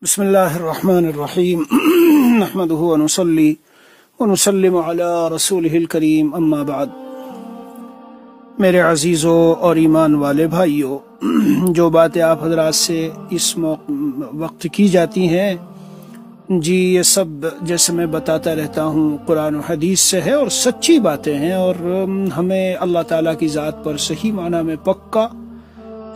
بسم اللہ الرحمن الرحیم نحمده ونصلی ونسلم علی رسولہ الکریم اما بعد۔ میرے عزیزوں اور ایمان والے بھائیوں، جو باتیں آپ حضرات سے اس وقت کی جاتی ہیں جی، یہ سب جیسے میں بتاتا رہتا ہوں قرآن و حدیث سے ہے اور سچی باتیں ہیں، اور ہمیں اللہ تعالیٰ کی ذات پر صحیح معنی میں پکا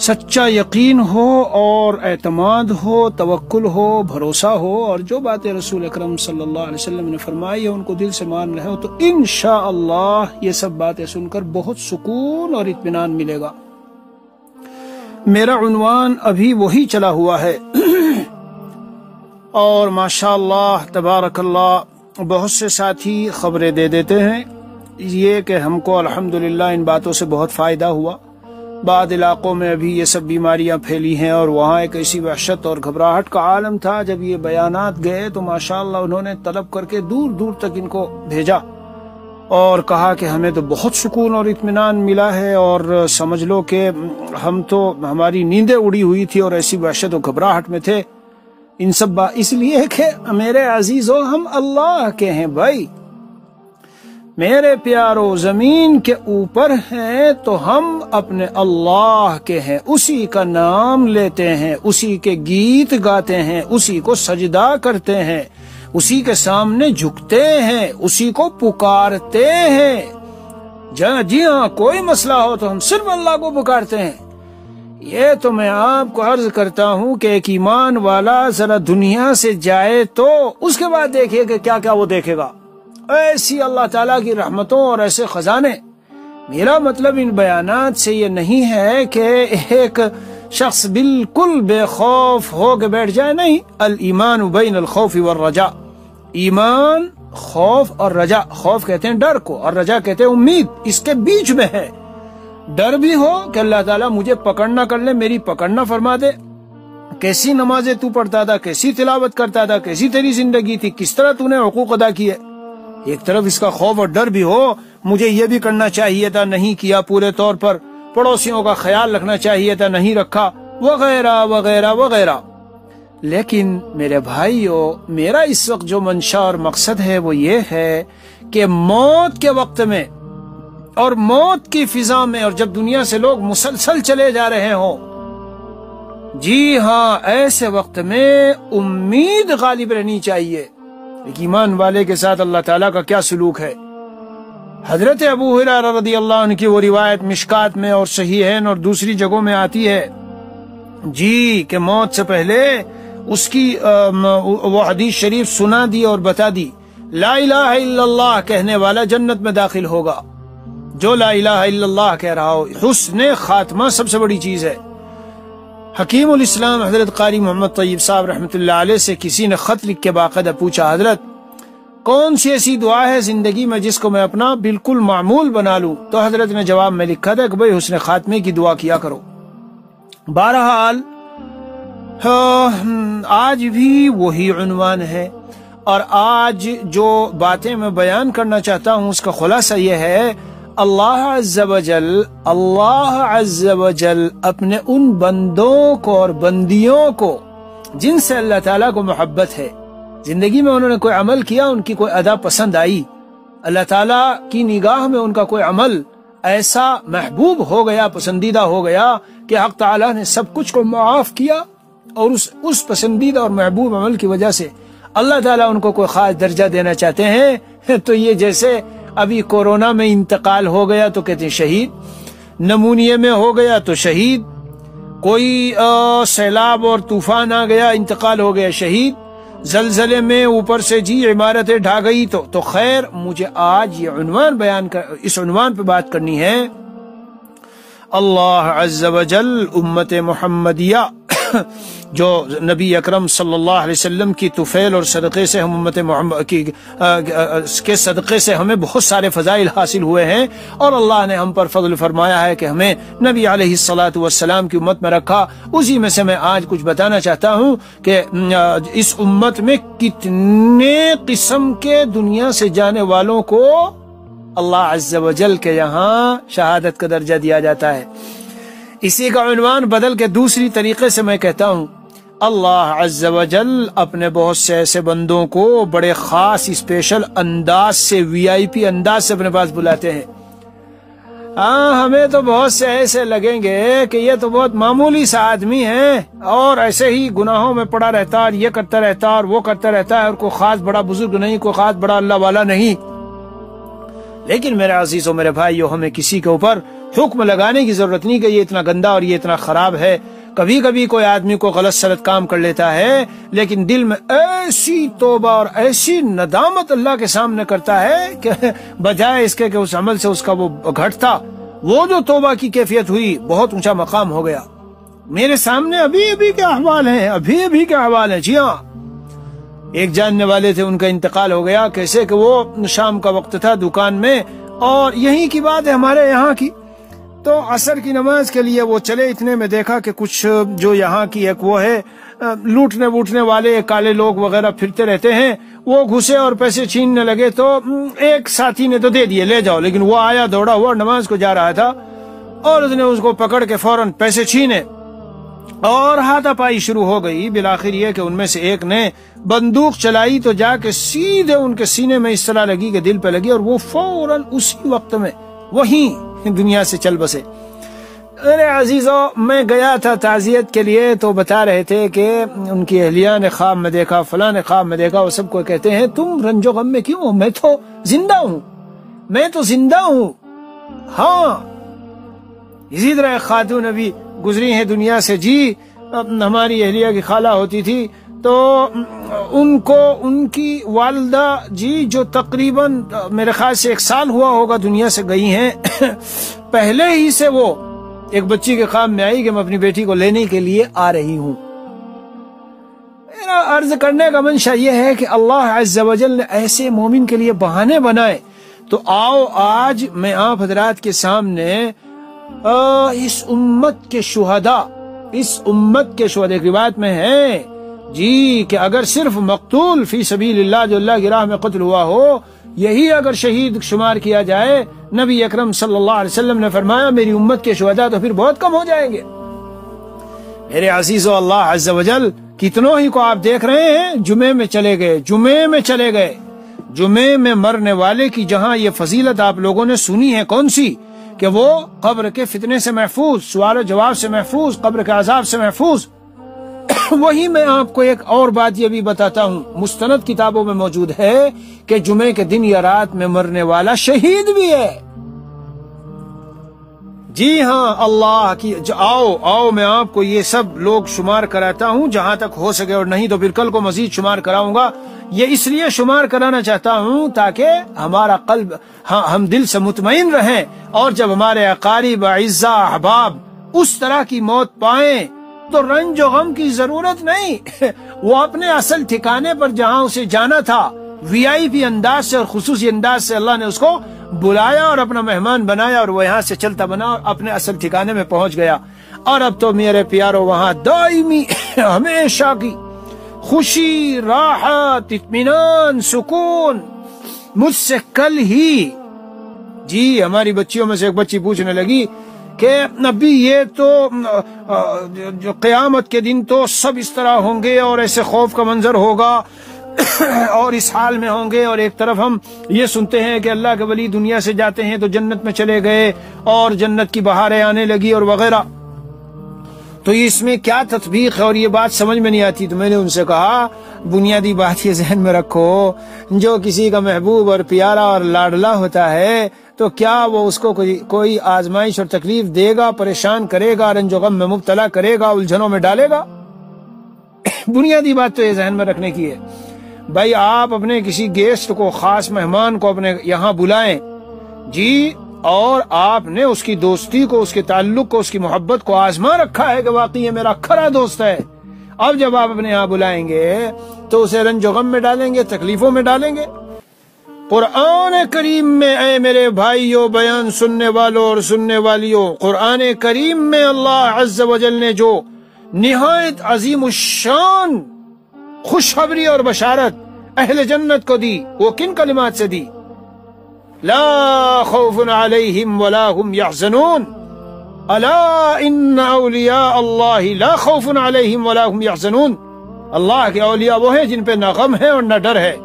سچا یقین ہو اور اعتماد ہو، توکل ہو، بھروسہ ہو، اور جو باتیں رسول اکرم صلی اللہ علیہ وسلم نے فرمائی ہے ان کو دل سے مان رہے ہو تو انشاءاللہ یہ سب باتیں سن کر بہت سکون اور اطمینان ملے گا۔ میرا عنوان ابھی وہی چلا ہوا ہے اور ماشاءاللہ تبارک اللہ بہت سے ساتھی خبریں دے دیتے ہیں یہ کہ ہم کو الحمدللہ ان باتوں سے بہت فائدہ ہوا۔ بعض علاقوں میں ابھی یہ سب بیماریاں پھیلی ہیں اور وہاں ایک ایسی وحشت اور گھبراہٹ کا عالم تھا، جب یہ بیانات گئے تو ماشاءاللہ انہوں نے طلب کر کے دور دور تک ان کو بھیجا اور کہا کہ ہمیں تو بہت سکون اور اطمینان ملا ہے، اور سمجھ لو کہ ہم تو ہماری نیندیں اڑی ہوئی تھی اور ایسی وحشت و گھبراہٹ میں تھے۔ ان سب اس لیے کہ میرے عزیزوں ہم اللہ کے ہیں بھائی، میرے پیارو، زمین کے اوپر ہیں تو ہم اپنے اللہ کے ہیں، اسی کا نام لیتے ہیں، اسی کے گیت گاتے ہیں، اسی کو سجدہ کرتے ہیں، اسی کے سامنے جھکتے ہیں، اسی کو پکارتے ہیں۔ جی ہاں، کوئی مسئلہ ہو تو ہم صرف اللہ کو پکارتے ہیں۔ یہ تو میں آپ کو عرض کرتا ہوں کہ ایک ایمان والا ذرا دنیا سے جائے تو اس کے بعد دیکھیے کہ کیا کیا وہ دیکھے گا، ایسی اللہ تعالیٰ کی رحمتوں اور ایسے خزانے۔ میرا مطلب ان بیانات سے یہ نہیں ہے کہ ایک شخص بالکل بے خوف ہو کے بیٹھ جائے، نہیں۔ الایمان بین الخوف والرجاء، ایمان خوف اور رجا، خوف کہتے ہیں ڈر کو اور رجا کہتے ہیں امید، اس کے بیچ میں ہے۔ ڈر بھی ہو کہ اللہ تعالیٰ مجھے پکڑ نہ کر لے، میری پکڑ نہ فرما دے، کیسی نمازیں تو پڑھتا تھا، کیسی تلاوت کرتا تھا، کیسی تیری زندگی تھی، کس طرح تو نے حقوق ادا کیے۔ ایک طرف اس کا خوف اور ڈر بھی ہو، مجھے یہ بھی کرنا چاہیے تھا، نہیں کیا پورے طور پر، پڑوسیوں کا خیال رکھنا چاہیے تھا، نہیں رکھا، وغیرہ وغیرہ وغیرہ۔ لیکن میرے بھائیو، میرا اس وقت جو منشا اور مقصد ہے وہ یہ ہے کہ موت کے وقت میں اور موت کی فضا میں، اور جب دنیا سے لوگ مسلسل چلے جا رہے ہوں، جی ہاں، ایسے وقت میں امید غالب رہنی چاہیے۔ ایک ایمان والے کے ساتھ اللہ تعالیٰ کا کیا سلوک ہے۔ حضرت ابو ہریرہ رضی اللہ عنہ کی وہ روایت مشکات میں اور صحیحین اور دوسری جگہوں میں آتی ہے جی کہ موت سے پہلے اس کی وہ حدیث شریف سنا دی اور بتا دی، لا الہ الا اللہ کہنے والا جنت میں داخل ہوگا۔ جو لا الہ الا اللہ کہہ رہا ہو، حسن خاتمہ سب سے بڑی چیز ہے۔ حکیم الاسلام حضرت قاری محمد طیب صاحب رحمۃ اللہ علیہ سے کسی نے خط لکھ کے باقاعدہ پوچھا، حضرت کون سی ایسی دعا ہے زندگی میں جس کو میں اپنا بالکل معمول بنا لوں؟ تو حضرت نے جواب میں لکھا تھا کہ بھئی حسن خاتمے کی دعا کیا کرو۔ بہرحال آج بھی وہی عنوان ہے، اور آج جو باتیں میں بیان کرنا چاہتا ہوں اس کا خلاصہ یہ ہے، اللہ عز و جل اپنے ان بندوں کو اور بندیوں کو جن سے اللہ تعالیٰ کو محبت ہے، زندگی میں انہوں نے کوئی عمل کیا، ان کی کوئی ادا پسند آئی، اللہ تعالیٰ کی نگاہ میں ان کا کوئی عمل ایسا محبوب ہو گیا، پسندیدہ ہو گیا کہ حق تعالیٰ نے سب کچھ کو معاف کیا، اور اس پسندیدہ اور محبوب عمل کی وجہ سے اللہ تعالیٰ ان کو کوئی خاص درجہ دینا چاہتے ہیں، تو یہ جیسے ابھی کورونا میں انتقال ہو گیا تو کہتے ہیں شہید، نمونیے میں ہو گیا تو شہید، کوئی سیلاب اور طوفان آ گیا انتقال ہو گیا شہید، زلزلے میں اوپر سے جی عمارتیں ڈھا گئی تو خیر، مجھے آج یہ عنوان اس عنوان پہ بات کرنی ہے، اللہ عز و جل امت محمدیہ جو نبی اکرم صلی اللہ علیہ وسلم کی طفیل اور صدقے سے ہم امت محمد کے صدقے سے ہمیں بہت سارے فضائل حاصل ہوئے ہیں، اور اللہ نے ہم پر فضل فرمایا ہے کہ ہمیں نبی علیہ الصلاۃ والسلام کی امت میں رکھا۔ اسی میں سے میں آج کچھ بتانا چاہتا ہوں کہ اس امت میں کتنے قسم کے دنیا سے جانے والوں کو اللہ عز و جل کے یہاں شہادت کا درجہ دیا جاتا ہے۔ اسی کا عنوان بدل کے دوسری طریقے سے میں کہتا ہوں، اللہ عز و جل اپنے بہت سے ایسے بندوں کو بڑے خاص اسپیشل انداز سے VIP انداز سے اپنے پاس بلاتے ہیں۔ ہمیں تو بہت سے ایسے لگیں گے کہ یہ تو بہت معمولی سا آدمی ہے اور ایسے ہی گناہوں میں پڑا رہتا ہے اور یہ کرتا رہتا ہے اور وہ کرتا رہتا ہے اور کوئی خاص بڑا بزرگ نہیں، کوئی خاص بڑا اللہ والا نہیں۔ لیکن میرے عزیزوں، میرے بھائیو، ہمیں کسی کے اوپر حکم لگانے کی ضرورت نہیں کہ یہ اتنا گندا اور یہ اتنا خراب ہے۔ کبھی کبھی کوئی آدمی کو غلط سلط کام کر لیتا ہے، لیکن دل میں ایسی توبہ اور ایسی ندامت اللہ کے سامنے کرتا ہے کہ بجائے اس کے کہ اس عمل سے اس کا وہ گھٹتا، وہ جو توبہ کی کیفیت ہوئی بہت اونچا مقام ہو گیا۔ میرے سامنے ابھی کے احوال ہیں، ابھی کے احوال ہیں۔ جی ہاں، ایک جاننے والے تھے، ان کا انتقال ہو گیا۔ کیسے کہ وہ شام کا وقت تھا، دکان میں، اور یہیں کی بات ہے ہمارے یہاں کی، تو عصر کی نماز کے لیے وہ چلے، اتنے میں دیکھا کہ کچھ جو یہاں کی ایک وہ ہے لوٹنے ووٹنے والے کالے لوگ وغیرہ پھرتے رہتے ہیں، وہ گھسے اور پیسے چھیننے لگے۔ تو ایک ساتھی نے تو دے دیے، لے جاؤ، لیکن وہ آیا دوڑا ہوا، نماز کو جا رہا تھا اور اس نے اس کو پکڑ کے فوراً پیسے چھینے اور ہاتھا پائی شروع ہو گئی۔ بالآخر یہ کہ ان میں سے ایک نے بندوق چلائی تو جا کے سیدھے ان کے سینے میں اس طرح لگی کہ دل پہ لگی، اور وہ فوراً اسی وقت میں وہیں دنیا سے چل بسے۔ ارے عزیزو، میں گیا تھا تعزیت کے لیے، تو بتا رہے تھے کہ ان کی اہلیہ نے خواب میں دیکھا، فلاں نے خواب میں دیکھا۔ وہ سب کو کہتے ہیں تم رنج و غم میں کیوں ہو؟ میں تو زندہ ہوں۔ ہاں، اسی طرح ایک خاتون ابھی گزری ہیں دنیا سے، جی ہماری اہلیہ کی خالہ ہوتی تھی، تو ان کی والدہ جی جو تقریباً میرے خیال سے 1 سال ہوا ہوگا دنیا سے گئی ہیں، پہلے ہی سے وہ ایک بچی کے خواب میں آئی کہ میں اپنی بیٹی کو لینے کے لیے آ رہی ہوں۔ میرا عرض کرنے کا منشا یہ ہے کہ اللہ عز و جل نے ایسے مومن کے لیے بہانے بنائے، تو آؤ آج میں آپ حضرات کے سامنے اس امت کے شہداء ایک روایت میں ہے جی کہ اگر صرف مقتول فی سبیل اللہ جو اللہ کی راہ میں قتل ہوا ہو، یہی اگر شہید شمار کیا جائے، نبی اکرم صلی اللہ علیہ وسلم نے فرمایا میری امت کے شہداء تو پھر بہت کم ہو جائیں گے۔ میرے عزیزو، اللہ عز و جل کتنوں ہی کو آپ دیکھ رہے ہیں جمعے میں چلے گئے، جمعے میں مرنے والے کی جہاں یہ فضیلت آپ لوگوں نے سنی ہے، کون سی؟ کہ وہ قبر کے فتنے سے محفوظ، سوال و جواب سے محفوظ، قبر کے عذاب سے محفوظ۔ وہی میں آپ کو ایک اور بات یہ بھی بتاتا ہوں، مستند کتابوں میں موجود ہے کہ جمعے کے دن یا رات میں مرنے والا شہید بھی ہے۔ جی ہاں، اللہ کی آؤ میں آپ کو یہ سب لوگ شمار کراتا ہوں جہاں تک ہو سکے، اور نہیں تو پھر کل کو مزید شمار کراؤں گا۔ یہ اس لیے شمار کرانا چاہتا ہوں تاکہ ہمارا قلب، ہم دل سے مطمئن رہیں، اور جب ہمارے اقارب اعزاء احباب اس طرح کی موت پائیں تو رنج و غم کی ضرورت نہیں، وہ اپنے اصل ٹھکانے پر جہاں اسے جانا تھا VIP انداز سے اور خصوصی انداز سے اللہ نے اس کو بلایا اور اپنا مہمان بنایا، اور وہ یہاں سے چلتا بنا اور اپنے اصل ٹھکانے میں پہنچ گیا۔ اور اب تو میرے پیارو وہاں دائمی ہمیشہ کی خوشی، راحت، اطمینان، سکون۔ مجھ سے کل ہی جی ہماری بچیوں میں سے ایک بچی پوچھنے لگی کہ ابھی یہ تو جو قیامت کے دن تو سب اس طرح ہوں گے اور ایسے خوف کا منظر ہوگا اور اس حال میں ہوں گے، اور ایک طرف ہم یہ سنتے ہیں کہ اللہ کے ولی دنیا سے جاتے ہیں تو جنت میں چلے گئے اور جنت کی بہاریں آنے لگی اور وغیرہ، تو اس میں کیا تطبیق ہے اور یہ بات سمجھ میں نہیں آتی۔ تو میں نے ان سے کہا بنیادی بات یہ ذہن میں رکھو، جو کسی کا محبوب اور پیارا اور لاڈلا ہوتا ہے تو کیا وہ اس کو کوئی آزمائش اور تکلیف دے گا، پریشان کرے گا، رنج و غم میں مبتلا کرے گا، الجھنوں میں ڈالے گا؟ بنیادی بات تو یہ ذہن میں رکھنے کی ہے۔ بھائی آپ اپنے کسی گیسٹ کو، خاص مہمان کو اپنے یہاں بلائیں جی، اور آپ نے اس کی دوستی کو، اس کے تعلق کو، اس کی محبت کو آزما رکھا ہے کہ واقعی یہ میرا کھرا دوست ہے، اب جب آپ اپنے یہاں بلائیں گے تو اسے رنج و غم میں ڈالیں گے، تکلیفوں میں ڈالیں گے۔ قرآن کریم میں، اے میرے بھائیو، بیان سننے والوں اور سننے والیوں، قرآن کریم میں اللہ عز و جل نے جو نہایت عظیم الشان خوشخبری اور بشارت اہل جنت کو دی، وہ کن کلمات سے دی؟ لا خوف علیہم ولا هم یحزنون، الا ان اولیاء اللہ لا خوف علیہم ولا هم یحزنون، اللہ کے اولیاء وہ ہیں جن پہ نہ غم ہے اور نہ ڈر ہے۔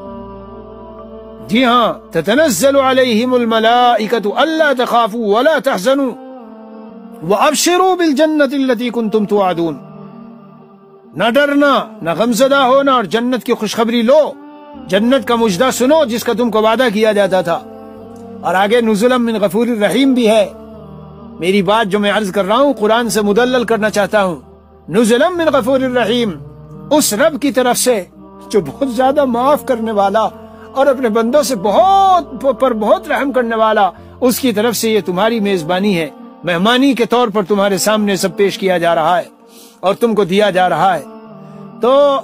جی ہاں، تتنزل علیہم الملائکۃ الا تخافوا ولا تحزنوا وابشروا بالجنۃ التي کنتم توعدون، نہ ڈرنا نہ غمزدہ ہونا اور جنت کی خوشخبری لو، جنت کا مجدہ سنو جس کا تم کو وعدہ کیا جاتا تھا۔ اور آگے نزلا من غفور الرحیم بھی ہے۔ میری بات جو میں عرض کر رہا ہوں قرآن سے مدلل کرنا چاہتا ہوں، نزلا من غفور الرحیم، اس رب کی طرف سے جو بہت زیادہ معاف کرنے والا اور اپنے بندوں سے بہت رحم کرنے والا، اس کی طرف سے یہ تمہاری میزبانی ہے، مہمانی کے طور پر تمہارے سامنے سب پیش کیا جا رہا ہے اور تم کو دیا جا رہا ہے۔ تو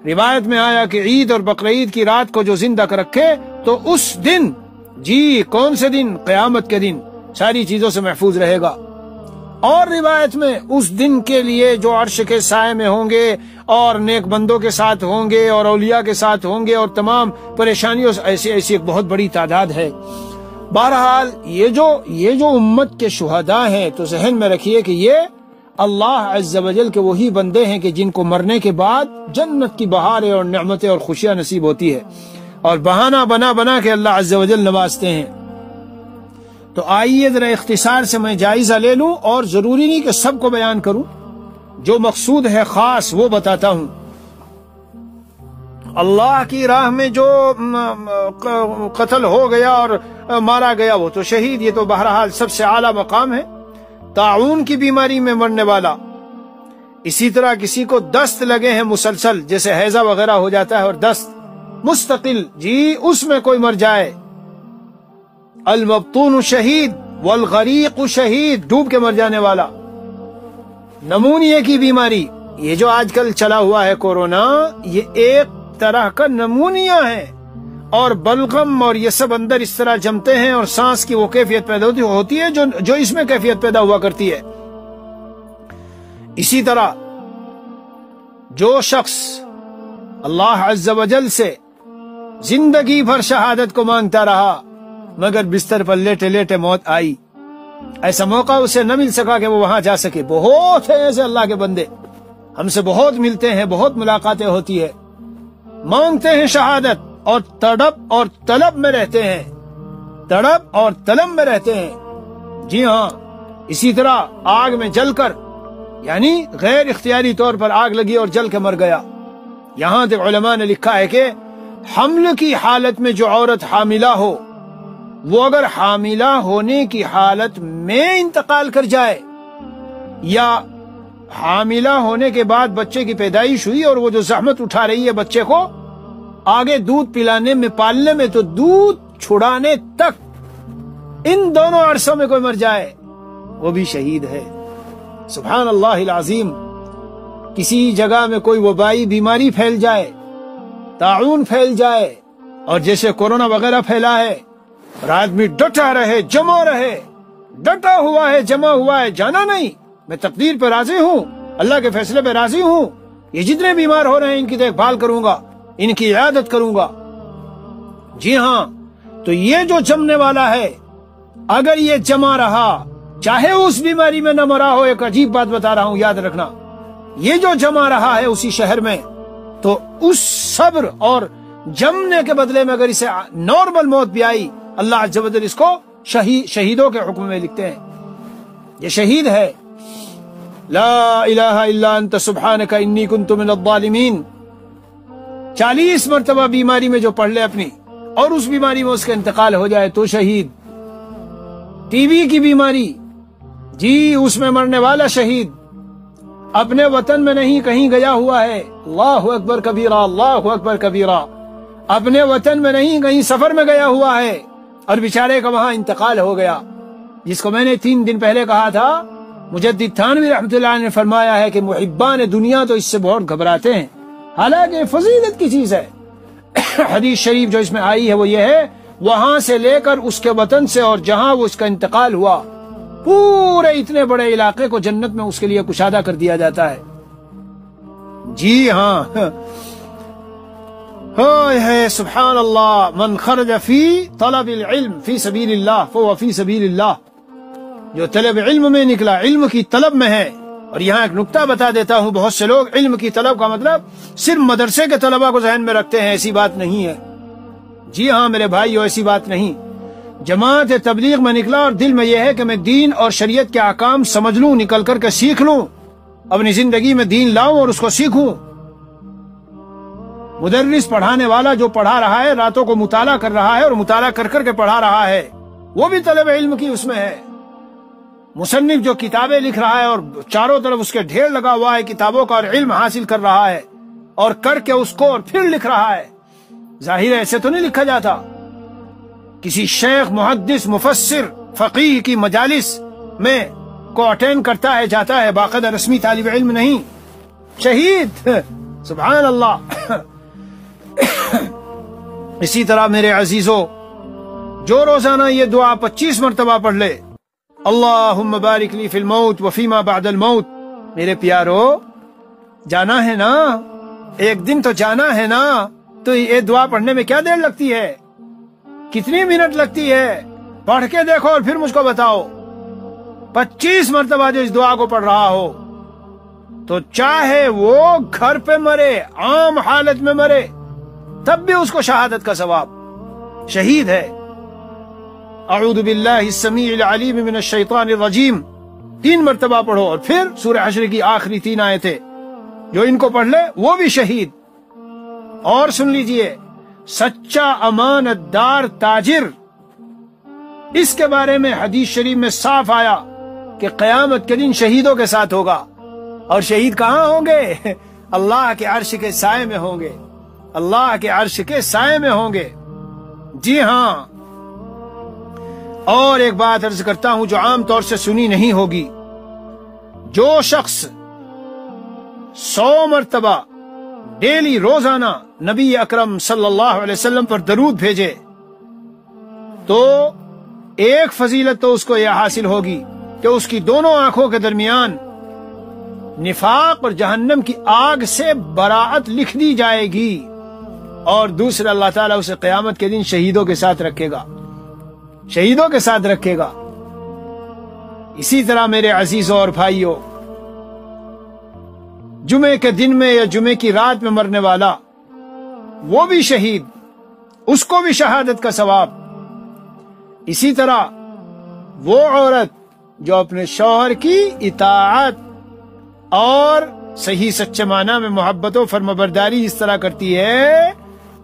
روایت میں آیا کہ عید اور بقرعید کی رات کو جو زندہ کر رکھے تو اس دن، جی کون سے دن؟ قیامت کے دن ساری چیزوں سے محفوظ رہے گا۔ اور روایت میں اس دن کے لیے جو عرش کے سائے میں ہوں گے اور نیک بندوں کے ساتھ ہوں گے اور اولیاء کے ساتھ ہوں گے اور تمام پریشانیوں سے ایسی ایک بہت بڑی تعداد ہے۔ بہرحال یہ جو امت کے شہداء ہیں تو ذہن میں رکھیے کہ یہ اللہ عز و جل کے وہی بندے ہیں کہ جن کو مرنے کے بعد جنت کی بہاریں اور نعمتیں اور خوشیاں نصیب ہوتی ہے، اور بہانہ بنا کے اللہ عز و جل نوازتے ہیں۔ تو آئیے ذرا اختصار سے میں جائزہ لے لوں، اور ضروری نہیں کہ سب کو بیان کروں، جو مقصود ہے خاص وہ بتاتا ہوں۔ اللہ کی راہ میں جو قتل ہو گیا اور مارا گیا وہ تو شہید، یہ تو بہرحال سب سے اعلیٰ مقام ہے۔ طاعون کی بیماری میں مرنے والا، اسی طرح کسی کو دست لگے ہیں مسلسل، جیسے حیضہ وغیرہ ہو جاتا ہے اور دست مستقل، جی اس میں کوئی مر جائے، المبطون شہید والغریق شہید، ڈوب کے مر جانے والا۔ نمونیے کی بیماری، یہ جو آج کل چلا ہوا ہے کورونا، یہ ایک طرح کا نمونیہ ہے، اور بلغم اور یہ سب اندر اس طرح جمتے ہیں اور سانس کی وہ کیفیت پیدا ہوتی ہے جو اس میں کیفیت پیدا ہوا کرتی ہے۔ اسی طرح جو شخص اللہ عز و جل سے زندگی بھر شہادت کو مانگتا رہا مگر بستر پر لیٹے لیٹے موت آئی، ایسا موقع اسے نہ مل سکا کہ وہ وہاں جا سکے۔ بہت ہے ایسے اللہ کے بندے، ہم سے بہت ملتے ہیں، بہت ملاقاتیں ہوتی ہے، مانگتے ہیں شہادت اور تڑپ اور طلب میں رہتے ہیں، تڑپ اور طلب میں رہتے ہیں۔ جی ہاں، اسی طرح آگ میں جل کر، یعنی غیر اختیاری طور پر آگ لگی اور جل کے مر گیا۔ یہاں تک علماء نے لکھا ہے کہ حمل کی حالت میں جو عورت حاملہ ہو، وہ اگر حاملہ ہونے کی حالت میں انتقال کر جائے، یا حاملہ ہونے کے بعد بچے کی پیدائش ہوئی اور وہ جو زحمت اٹھا رہی ہے بچے کو آگے دودھ پلانے میں، پالنے میں، تو دودھ چھڑانے تک، ان دونوں عرصوں میں کوئی مر جائے وہ بھی شہید ہے۔ سبحان اللہ العظیم۔ کسی جگہ میں کوئی وبائی بیماری پھیل جائے، طاعون پھیل جائے، اور جیسے کورونا وغیرہ پھیلا ہے، اور آدمی ڈٹا رہے، جمع رہے، ڈٹا ہوا ہے، جمع ہوا ہے، جانا نہیں، میں تقدیر پہ راضی ہوں، اللہ کے فیصلے پہ راضی ہوں، یہ جتنے بیمار ہو رہے ہیں ان کی دیکھ بھال کروں گا، ان کی عیادت کروں گا۔ جی ہاں، تو یہ جو جمنے والا ہے اگر یہ جمع رہا، چاہے اس بیماری میں نہ مرا ہو، ایک عجیب بات بتا رہا ہوں یاد رکھنا، یہ جو جمع رہا ہے اسی شہر میں، تو اس صبر اور جمنے کے بدلے میں اگر اسے نارمل موت بھی آئی، اللہ عز و جل اس کو شہیدوں کے حکم میں لکھتے ہیں، یہ شہید ہے۔ لا الہ الا انت سبحانک انی کنت من الظالمین 40 مرتبہ بیماری میں جو پڑھ لے اپنی، اور اس بیماری میں اس کا انتقال ہو جائے تو شہید۔ ٹی وی کی بیماری، جی اس میں مرنے والا شہید، اپنے وطن میں نہیں کہیں گیا ہوا ہے، اللہ اکبر کبیرہ، اللہ اکبر کبیرہ، اپنے وطن میں نہیں کہیں سفر میں گیا ہوا ہے اور بیچارے کا وہاں انتقال ہو گیا، جس کو میں نے 3 دن پہلے کہا تھا، مجدد تھانوی رحمۃ اللہ علیہ نے فرمایا ہے کہ محبان دنیا تو اس سے بہت گھبراتے ہیں، حالانکہ فضیلت کی چیز ہے۔ حدیث شریف جو اس میں آئی ہے وہ یہ ہے، وہاں سے لے کر اس کے وطن سے اور جہاں وہ اس کا انتقال ہوا، پورے اتنے بڑے علاقے کو جنت میں اس کے لیے کشادہ کر دیا جاتا ہے۔ جی ہاں، ہے سبحان اللہ، من خرج فی طلب العلم فی سبیل اللہ فهو فی سبیل اللہ۔ جو طلب علم میں نکلا، علم کی طلب میں ہے. اور یہاں ایک نکتہ بتا دیتا ہوں، بہت سے لوگ علم کی طلب کا مطلب صرف مدرسے کے طلبہ کو ذہن میں رکھتے ہیں. ایسی بات نہیں ہے. جی ہاں میرے بھائیو، ایسی بات نہیں. جماعت تبلیغ میں نکلا اور دل میں یہ ہے کہ میں دین اور شریعت کے احکام سمجھ لوں، نکل کر کے سیکھ لوں، اپنی زندگی میں دین لاؤں اور اس کو سیکھوں. مدرس پڑھانے والا جو پڑھا رہا ہے، راتوں کو مطالعہ کر رہا ہے اور مطالعہ کر کر کے پڑھا رہا ہے، وہ بھی طلب علم کی اس میں ہے. مصنف جو کتابیں لکھ رہا ہے اور چاروں طرف اس کے ڈھیر لگا ہوا ہے کتابوں کا اور علم حاصل کر رہا ہے اور کر کے اس کو اور پھر لکھ رہا ہے. ظاہر ہے ایسے تو نہیں لکھا جاتا. کسی شیخ، محدث، مفسر، فقیہ کی مجالس میں کو اٹینڈ کرتا ہے، جاتا ہے، باقاعدہ رسمی طالب علم نہیں. شہید، سبحان اللہ. اسی طرح میرے عزیزو، جو روزانہ یہ دعا 25 مرتبہ پڑھ لے، اللہم بارک لی فی الموت وفیما بعد الموت. میرے پیارو، جانا ہے نا، ایک دن تو جانا ہے نا. تو یہ دعا پڑھنے میں کیا دیر لگتی ہے؟ کتنی منٹ لگتی ہے؟ پڑھ کے دیکھو اور پھر مجھ کو بتاؤ. 25 مرتبہ جو اس دعا کو پڑھ رہا ہو تو چاہے وہ گھر پہ مرے، عام حالت میں مرے، تب بھی اس کو شہادت کا ثواب. شہید ہے. اعوذ باللہ السمیع العلیم من الشیطان الرجیم 3 مرتبہ پڑھو اور پھر سورہ حشر کی آخری 3 آیتیں جو ان کو پڑھ لے وہ بھی شہید. اور سن لیجئے، سچا امانت دار تاجر، اس کے بارے میں حدیث شریف میں صاف آیا کہ قیامت کے دن شہیدوں کے ساتھ ہوگا. اور شہید کہاں ہوں گے؟ اللہ کے عرش کے سائے میں ہوں گے. اللہ کے عرش کے سائے میں ہوں گے. جی ہاں. اور ایک بات عرض کرتا ہوں جو عام طور سے سنی نہیں ہوگی. جو شخص 100 مرتبہ ڈیلی، روزانہ نبی اکرم صلی اللہ علیہ وسلم پر درود بھیجے تو ایک فضیلت تو اس کو یہ حاصل ہوگی کہ اس کی دونوں آنکھوں کے درمیان نفاق اور جہنم کی آگ سے براءت لکھ دی جائے گی. اور دوسرا، اللہ تعالیٰ اسے قیامت کے دن شہیدوں کے ساتھ رکھے گا. شہیدوں کے ساتھ رکھے گا. اسی طرح میرے عزیزوں اور بھائیوں، جمعے کے دن میں یا جمعے کی رات میں مرنے والا وہ بھی شہید، اس کو بھی شہادت کا ثواب. اسی طرح وہ عورت جو اپنے شوہر کی اطاعت اور صحیح سچے معنی میں محبت و فرمانبرداری اس طرح کرتی ہے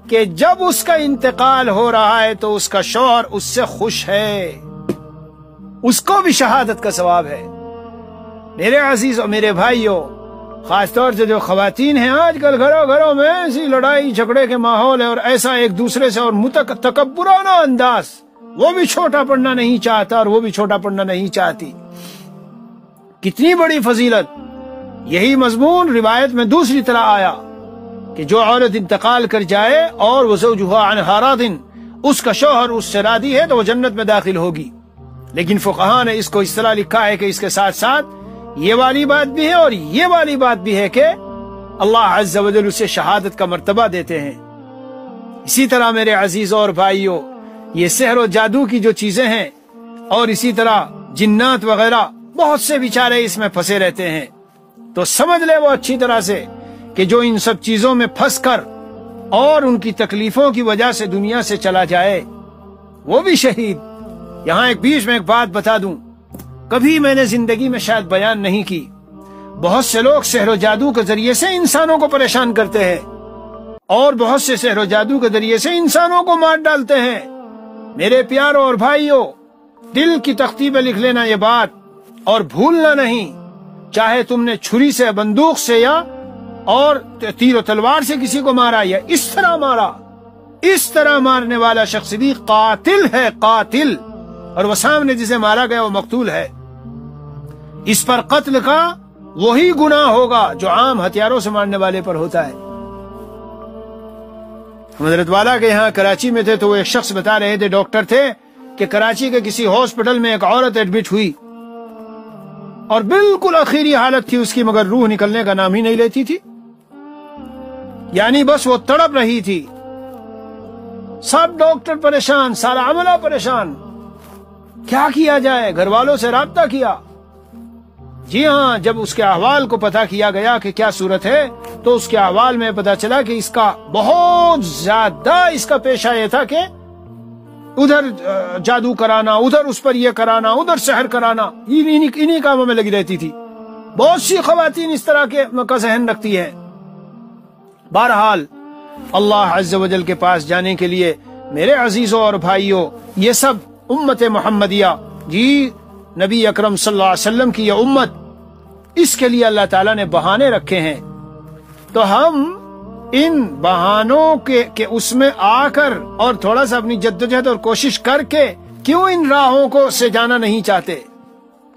کہ جب اس کا انتقال ہو رہا ہے تو اس کا شوہر اس سے خوش ہے، اس کو بھی شہادت کا ثواب ہے. میرے عزیز اور میرے بھائیوں، خاص طور سے جو خواتین ہیں، آج کل گھروں میں ایسی لڑائی جھگڑے کے ماحول ہے اور ایسا ایک دوسرے سے اور تکبرانہ انداز. وہ بھی چھوٹا پڑنا نہیں چاہتا اور وہ بھی چھوٹا پڑنا نہیں چاہتی. کتنی بڑی فضیلت. یہی مضمون روایت میں دوسری طرح آیا کہ جو عورت انتقال کر جائے اور وزوجها عنها راض، اس کا شوہر اس سے راضی ہے تو وہ جنت میں داخل ہوگی. لیکن فقہاء نے اس کو اس طرح لکھا ہے کہ اس کے ساتھ ساتھ یہ والی بات بھی ہے اور یہ والی بات بھی ہے کہ اللہ عز و جل اسے شہادت کا مرتبہ دیتے ہیں. اسی طرح میرے عزیزوں اور بھائیوں، یہ سحر و جادو کی جو چیزیں ہیں اور اسی طرح جنات وغیرہ، بہت سے بیچارے اس میں پھنسے رہتے ہیں. تو سمجھ لے وہ اچھی طرح سے کہ جو ان سب چیزوں میں پھنس کر اور ان کی تکلیفوں کی وجہ سے دنیا سے چلا جائے وہ بھی شہید. یہاں ایک بیچ میں ایک بات بتا دوں، کبھی میں نے زندگی میں شاید بیان نہیں کی. بہت سے لوگ سحر و جادو کے ذریعے سے انسانوں کو پریشان کرتے ہیں اور بہت سے سحر و جادو کے ذریعے سے انسانوں کو مار ڈالتے ہیں. میرے پیاروں اور بھائیوں، دل کی تختی پہ لکھ لینا یہ بات اور بھولنا نہیں. چاہے تم نے چھری سے، بندوق سے یا اور تیر و تلوار سے کسی کو مارا یا اس طرح مارا، اس طرح مارنے والا شخص بھی قاتل ہے، قاتل. اور وہ سامنے جسے مارا گیا وہ مقتول ہے. اس پر قتل کا وہی گناہ ہوگا جو عام ہتھیاروں سے مارنے والے پر ہوتا ہے. حضرت والا کے یہاں کراچی میں تھے تو وہ ایک شخص بتا رہے تھے، ڈاکٹر تھے، کہ کراچی کے کسی ہاسپٹل میں ایک عورت ایڈمٹ ہوئی اور بالکل آخری حالت تھی اس کی، مگر روح نکلنے کا نام ہی نہیں لیتی تھی. یعنی بس وہ تڑپ رہی تھی. سب ڈاکٹر پریشان، سارا عملہ پریشان. کیا کیا جائے؟ گھر والوں سے رابطہ کیا۔ جی ہاں، جب اس کے احوال کو پتہ کیا گیا کہ کیا صورت ہے تو اس کے احوال میں پتہ چلا کہ اس کا بہت زیادہ اس کا پیشہ یہ تھا کہ ادھر جادو کرانا، ادھر اس پر یہ کرانا، ادھر سحر کرانا، انہی کاموں میں لگی رہتی تھی۔ بہت سی خواتین اس طرح کا ذہن رکھتی ہے۔ بہرحال اللہ عز و جل کے پاس جانے کے لیے میرے عزیزوں اور بھائیوں، یہ سب امت محمدیہ، جی نبی اکرم صلی اللہ علیہ وسلم کی یہ امت، اس کے لیے اللہ تعالیٰ نے بہانے رکھے ہیں۔ تو ہم ان بہانوں کے اس میں آ کر اور تھوڑا سا اپنی جدوجہد اور کوشش کر کے کیوں ان راہوں کو سے جانا نہیں چاہتے؟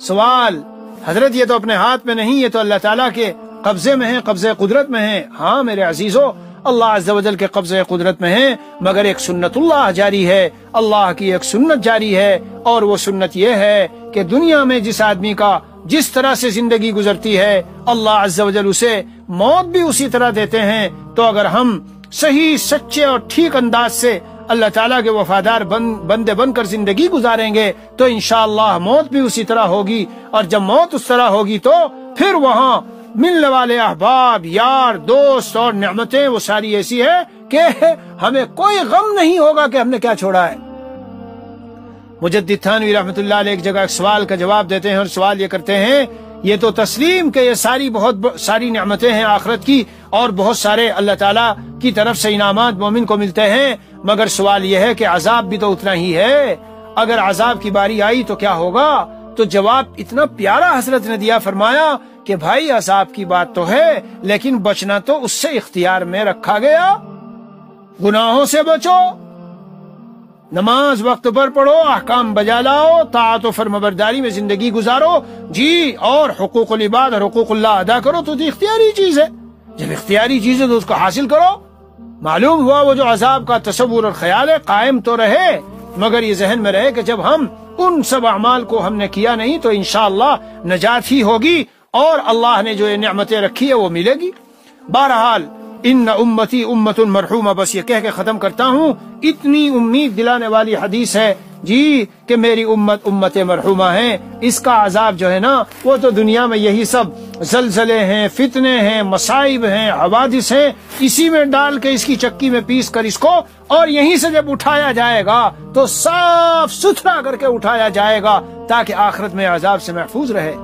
سوال حضرت یہ تو اپنے ہاتھ میں نہیں، یہ تو اللہ تعالیٰ کے قبضے میں ہے، قبضے قدرت میں ہے۔ ہاں میرے عزیزوں، اللہ عز و جل کے قبضے قدرت میں ہے، مگر ایک سنت اللہ جاری ہے، اللہ کی ایک سنت جاری ہے، اور وہ سنت یہ ہے کہ دنیا میں جس آدمی کا جس طرح سے زندگی گزرتی ہے اللہ عز و جل اسے موت بھی اسی طرح دیتے ہیں۔ تو اگر ہم صحیح سچے اور ٹھیک انداز سے اللہ تعالیٰ کے وفادار بندے بن کر زندگی گزاریں گے تو انشاءاللہ موت بھی اسی طرح ہوگی، اور جب موت اس طرح ہوگی تو پھر وہاں ملنے والے احباب، یار، دوست اور نعمتیں وہ ساری ایسی ہے کہ ہمیں کوئی غم نہیں ہوگا کہ ہم نے کیا چھوڑا ہے۔ مجدد تھانوی رحمۃ اللہ علیہ ایک جگہ ایک سوال کا جواب دیتے ہیں، اور سوال یہ کرتے ہیں، یہ تو تسلیم کہ یہ بہت ساری نعمتیں ہیں آخرت کی، اور بہت سارے اللہ تعالیٰ کی طرف سے انعامات مومن کو ملتے ہیں، مگر سوال یہ ہے کہ عذاب بھی تو اتنا ہی ہے، اگر عذاب کی باری آئی تو کیا ہوگا؟ تو جواب اتنا پیارا حضرت نے دیا، فرمایا کہ بھائی عذاب کی بات تو ہے، لیکن بچنا تو اس سے اختیار میں رکھا گیا۔ گناہوں سے بچو، نماز وقت پر پڑھو، احکام بجا لاؤ، طاعت و فرمانبرداری میں زندگی گزارو، جی، اور حقوق العباد اور حقوق اللہ ادا کرو، تو اختیاری چیز ہے۔ جب اختیاری چیز ہے تو اس کو حاصل کرو۔ معلوم ہوا وہ جو عذاب کا تصور اور خیال ہے قائم تو رہے، مگر یہ ذہن میں رہے کہ جب ہم ان سب اعمال کو ہم نے کیا نہیں تو انشاءاللہ نجات ہی ہوگی، اور اللہ نے جو یہ نعمتیں رکھی ہے وہ ملے گی۔ بہرحال ان امتی امت مرحومہ، بس یہ کہہ کے ختم کرتا ہوں، اتنی امید دلانے والی حدیث ہے جی کہ میری امت امت مرحومہ ہے، اس کا عذاب جو ہے نا وہ تو دنیا میں یہی سب زلزلے ہیں، فتنے ہیں، مصائب ہیں، حوادث ہیں، اسی میں ڈال کے اس کی چکی میں پیس کر اس کو، اور یہیں سے جب اٹھایا جائے گا تو صاف ستھرا کر کے اٹھایا جائے گا تاکہ آخرت میں عذاب سے محفوظ رہے۔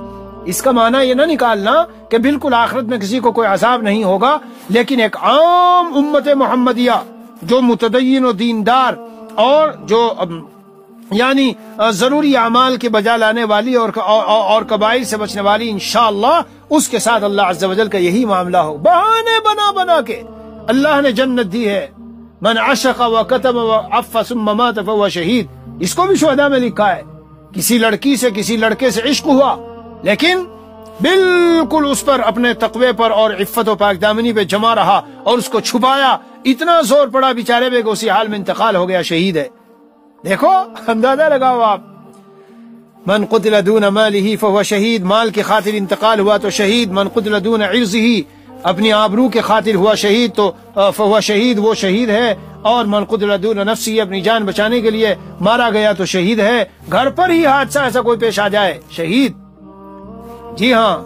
اس کا معنی یہ نہ نکالنا کہ بالکل آخرت میں کسی کو کوئی عذاب نہیں ہوگا، لیکن ایک عام امت محمدیہ جو متدین و دیندار اور جو یعنی ضروری اعمال کے بجا لانے والی اور کبائر سے بچنے والی، انشاءاللہ اس کے ساتھ اللہ عز و جل کا یہی معاملہ ہو۔ بہانے بنا کے اللہ نے جنت دی ہے، من عشق و کتب و عف ثم مات فهو شہید، اس کو بھی شہداء میں لکھا ہے۔ کسی لڑکی سے کسی لڑکے سے عشق ہوا، لیکن بالکل اس پر اپنے تقوی پر اور عفت و پاک دامنی پہ جمع رہا اور اس کو چھپایا، اتنا زور پڑا بیچارے پہ کہ اسی حال میں انتقال ہو گیا، شہید ہے۔ دیکھو اندازہ لگاؤ آپ، من قتل دون مالہ فهو شہید، مال کی خاطر انتقال ہوا تو شہید، من قتل دون عرضہ، اپنی آبرو کے خاطر ہوا شہید تو فهو شہید، وہ شہید ہے، اور من قتل دون نفسہ، اپنی جان بچانے کے لیے مارا گیا تو شہید ہے۔ گھر پر ہی حادثہ ایسا کوئی پیش آ جائے، شہید۔ جی ہاں،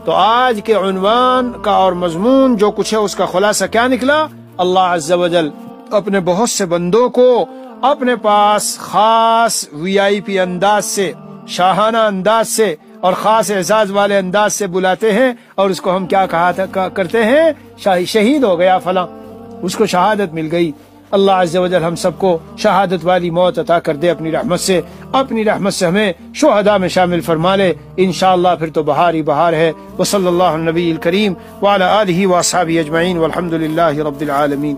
تو آج کے عنوان کا اور مضمون جو کچھ ہے اس کا خلاصہ کیا نکلا؟ اللہ عز و جل اپنے بہت سے بندوں کو اپنے پاس خاص وی آئی پی انداز سے، شاہانہ انداز سے اور خاص اعزاز والے انداز سے بلاتے ہیں، اور اس کو ہم کیا کرتے ہیں؟ شہید ہو گیا فلاں، اس کو شہادت مل گئی۔ اللہ عز و جل ہم سب کو شہادت والی موت عطا کر دے اپنی رحمت سے، اپنی رحمت سے ہمیں شہداء میں شامل فرما لے انشاءاللہ، پھر تو بہار ہی بہار ہے۔ وصلی اللہ علی النبی الکریم وعلی آلہ واصحابہ اجمعین والحمد للہ رب العالمین۔